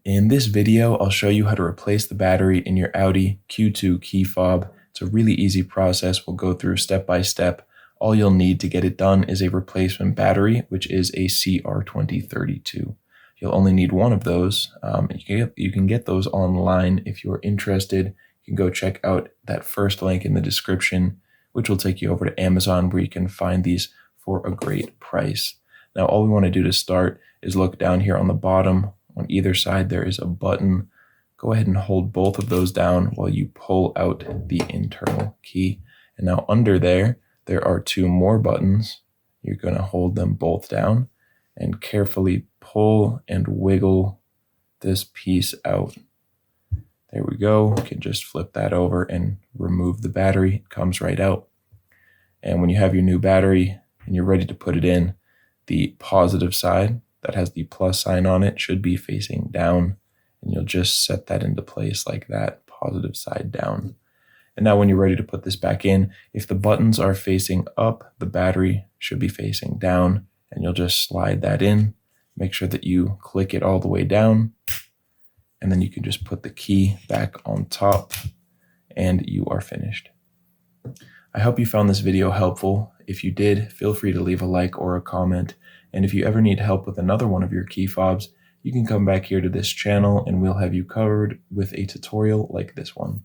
In this video, I'll show you how to replace the battery in your Audi Q2 key fob. It's a really easy process. We'll go through step by step. All you'll need to get it done is a replacement battery, which is a CR2032. You'll only need one of those. You can get those online if you're interested. You can go check out that first link in the description, which will take you over to Amazon, where you can find these for a great price. Now, all we want to do to start is look down here on the bottom. On either side, there is a button. Go ahead and hold both of those down while you pull out the internal key. And now under there are two more buttons. You're going to hold them both down and carefully pull and wiggle this piece out. There we go. You can just flip that over and remove the battery. It comes right out. And when you have your new battery and you're ready to put it in, the positive side that has the plus sign on it should be facing down, and you'll just set that into place like that, positive side down. And now when you're ready to put this back in, if the buttons are facing up, the battery should be facing down, and you'll just slide that in. Make sure that you click it all the way down, and then you can just put the key back on top, and you are finished. I hope you found this video helpful. If you did, feel free to leave a like or a comment. And if you ever need help with another one of your key fobs, you can come back here to this channel and we'll have you covered with a tutorial like this one.